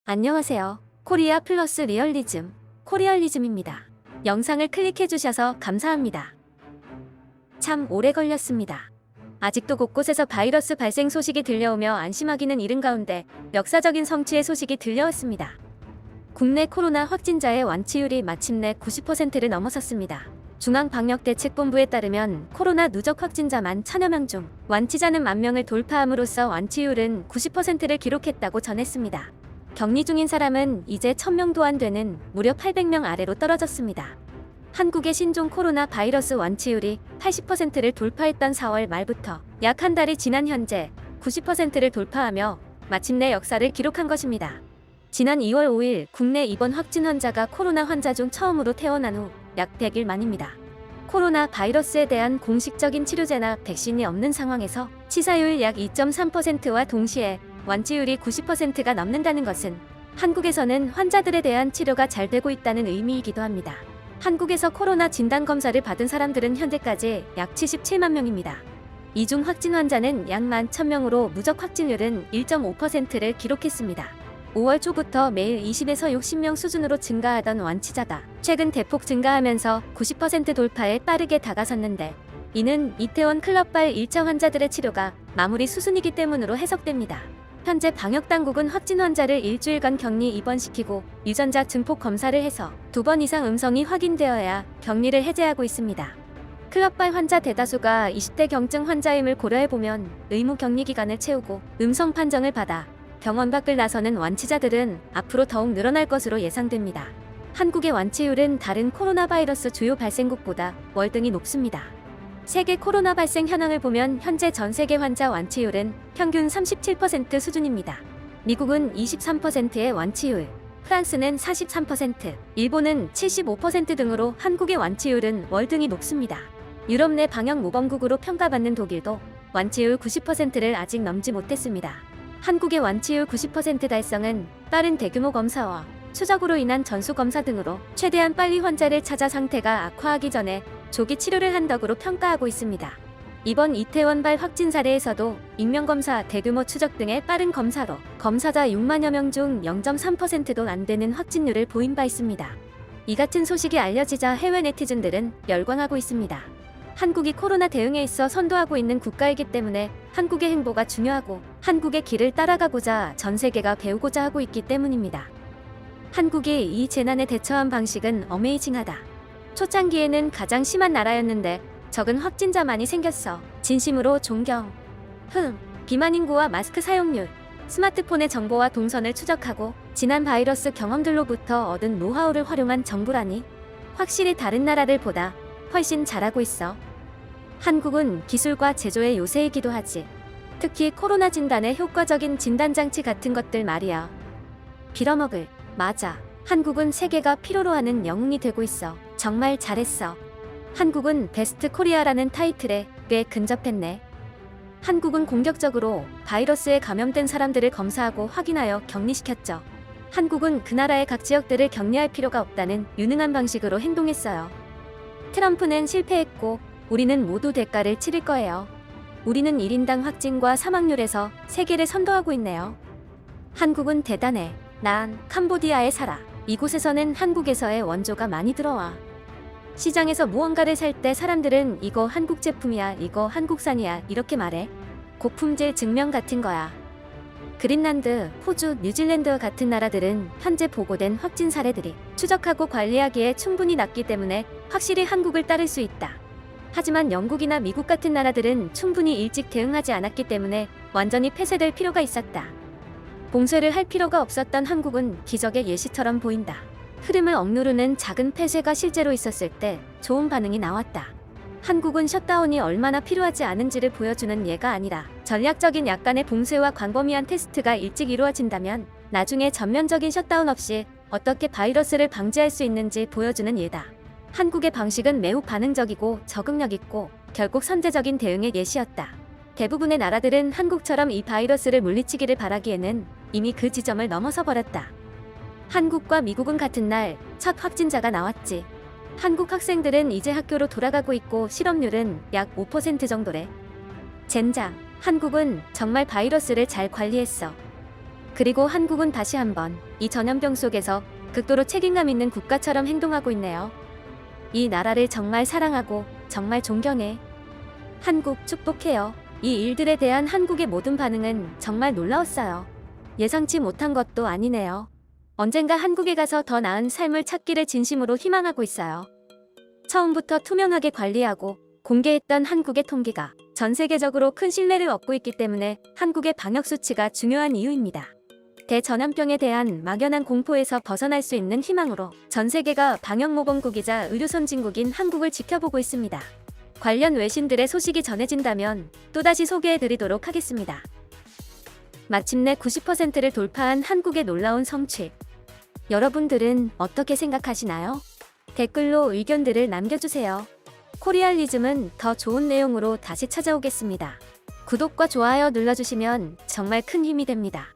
안녕하세요. 코리아 플러스 리얼리즘, 코리얼리즘입니다. 영상을 클릭해주셔서 감사합니다. 참 오래 걸렸습니다. 아직도 곳곳에서 바이러스 발생 소식이 들려오며 안심하기는 이른 가운데 역사적인 성취의 소식이 들려왔습니다. 국내 코로나 확진자의 완치율이 마침내 90%를 넘어섰습니다. 중앙방역대책본부에 따르면 코로나 누적 확진자만 1000여 명 중 완치자는 10,000명을 돌파함으로써 완치율은 90%를 기록했다고 전했습니다. 격리 중인 사람은 이제 1000명도 안 되는 무려 800명 아래로 떨어졌습니다. 한국의 신종 코로나 바이러스 완치율이 80%를 돌파했던 4월 말부터 약 한 달이 지난 현재 90%를 돌파하며 마침내 역사를 기록한 것입니다. 지난 2월 5일 국내 입원 확진 환자가 코로나 환자 중 처음으로 퇴원한 후 약 100일 만입니다. 코로나 바이러스에 대한 공식적인 치료제나 백신이 없는 상황에서 치사율 약 2.3%와 동시에 완치율이 90%가 넘는다는 것은 한국에서는 환자들에 대한 치료가 잘 되고 있다는 의미이기도 합니다. 한국에서 코로나 진단검사를 받은 사람들은 현재까지 약 77만 명입니다. 이 중 확진 환자는 약 11,000명으로 누적 확진율은 1.5%를 기록했습니다. 5월 초부터 매일 20에서 60명 수준으로 증가하던 완치자가 최근 대폭 증가하면서 90% 돌파에 빠르게 다가섰는데 이는 이태원 클럽발 1차 환자들의 치료가 마무리 수순이기 때문으로 해석됩니다. 현재 방역당국은 확진 환자를 일주일간 격리 입원시키고 유전자 증폭 검사를 해서 2번 이상 음성이 확인되어야 격리를 해제하고 있습니다. 클럽발 환자 대다수가 20대 경증 환자임을 고려해보면 의무 격리 기간을 채우고 음성 판정을 받아 병원 밖을 나서는 완치자들은 앞으로 더욱 늘어날 것으로 예상됩니다. 한국의 완치율은 다른 코로나 바이러스 주요 발생국보다 월등히 높습니다. 세계 코로나 발생 현황을 보면 현재 전 세계 환자 완치율은 평균 37% 수준입니다. 미국은 23%의 완치율, 프랑스는 43%, 일본은 75% 등으로 한국의 완치율은 월등히 높습니다. 유럽 내 방역 모범국으로 평가받는 독일도 완치율 90%를 아직 넘지 못했습니다. 한국의 완치율 90% 달성은 빠른 대규모 검사와 추적으로 인한 전수검사 등으로 최대한 빨리 환자를 찾아 상태가 악화하기 전에 조기 치료를 한 덕으로 평가하고 있습니다. 이번 이태원발 확진 사례에서도 익명검사, 대규모 추적 등의 빠른 검사로 검사자 6만여 명 중 0.3%도 안 되는 확진율을 보인 바 있습니다. 이 같은 소식이 알려지자 해외 네티즌들은 열광하고 있습니다. 한국이 코로나 대응에 있어 선도하고 있는 국가이기 때문에 한국의 행보가 중요하고 한국의 길을 따라가고자 전 세계가 배우고자 하고 있기 때문입니다. 한국이 이 재난에 대처한 방식은 어메이징하다. 초창기에는 가장 심한 나라였는데 적은 확진자만이 생겼어. 진심으로 존경. 비만 인구와 마스크 사용률, 스마트폰의 정보와 동선을 추적하고 지난 바이러스 경험들로부터 얻은 노하우를 활용한 정부라니 확실히 다른 나라들 보다 훨씬 잘하고 있어. 한국은 기술과 제조의 요새이기도 하지. 특히 코로나 진단에 효과적인 진단장치 같은 것들 말이야. 빌어먹을. 맞아. 한국은 세계가 필요로 하는 영웅이 되고 있어. 정말 잘했어. 한국은 베스트 코리아라는 타이틀에 꽤 근접했네. 한국은 공격적으로 바이러스에 감염된 사람들을 검사하고 확인하여 격리시켰죠. 한국은 그 나라의 각 지역들을 격리할 필요가 없다는 유능한 방식으로 행동했어요. 트럼프는 실패했고 우리는 모두 대가를 치를 거예요. 우리는 1인당 확진과 사망률에서 세계를 선도하고 있네요. 한국은 대단해. 난 캄보디아에 살아. 이곳에서는 한국에서의 원조가 많이 들어와. 시장에서 무언가를 살 때 사람들은 이거 한국 제품이야, 이거 한국산이야 이렇게 말해. 고품질 증명 같은 거야. 그린란드, 호주, 뉴질랜드 같은 나라들은 현재 보고된 확진 사례들이 추적하고 관리하기에 충분히 낮기 때문에 확실히 한국을 따를 수 있다. 하지만 영국이나 미국 같은 나라들은 충분히 일찍 대응하지 않았기 때문에 완전히 폐쇄될 필요가 있었다. 봉쇄를 할 필요가 없었던 한국은 기적의 예시처럼 보인다. 흐름을 억누르는 작은 폐쇄가 실제로 있었을 때 좋은 반응이 나왔다. 한국은 셧다운이 얼마나 필요하지 않은지를 보여주는 예가 아니라 전략적인 약간의 봉쇄와 광범위한 테스트가 일찍 이루어진다면 나중에 전면적인 셧다운 없이 어떻게 바이러스를 방지할 수 있는지 보여주는 예다. 한국의 방식은 매우 반응적이고 적응력 있고 결국 선제적인 대응의 예시였다. 대부분의 나라들은 한국처럼 이 바이러스를 물리치기를 바라기에는 이미 그 지점을 넘어서 버렸다. 한국과 미국은 같은 날 첫 확진자가 나왔지. 한국 학생들은 이제 학교로 돌아가고 있고 실업률은 약 5% 정도래. 젠장, 한국은 정말 바이러스를 잘 관리했어. 그리고 한국은 다시 한번 이 전염병 속에서 극도로 책임감 있는 국가처럼 행동하고 있네요. 이 나라를 정말 사랑하고 정말 존경해. 한국 축복해요. 이 일들에 대한 한국의 모든 반응은 정말 놀라웠어요. 예상치 못한 것도 아니네요. 언젠가 한국에 가서 더 나은 삶을 찾기를 진심으로 희망하고 있어요. 처음부터 투명하게 관리하고 공개했던 한국의 통계가 전 세계적으로 큰 신뢰를 얻고 있기 때문에 한국의 방역 수치가 중요한 이유입니다. 대전염병에 대한 막연한 공포에서 벗어날 수 있는 희망으로 전 세계가 방역모범국이자 의료 선진국인 한국을 지켜보고 있습니다. 관련 외신들의 소식이 전해진다면 또다시 소개해드리도록 하겠습니다. 마침내 90%를 돌파한 한국의 놀라운 성취. 여러분들은 어떻게 생각하시나요? 댓글로 의견들을 남겨주세요. 코리알리즘은 더 좋은 내용으로 다시 찾아오겠습니다. 구독과 좋아요 눌러주시면 정말 큰 힘이 됩니다.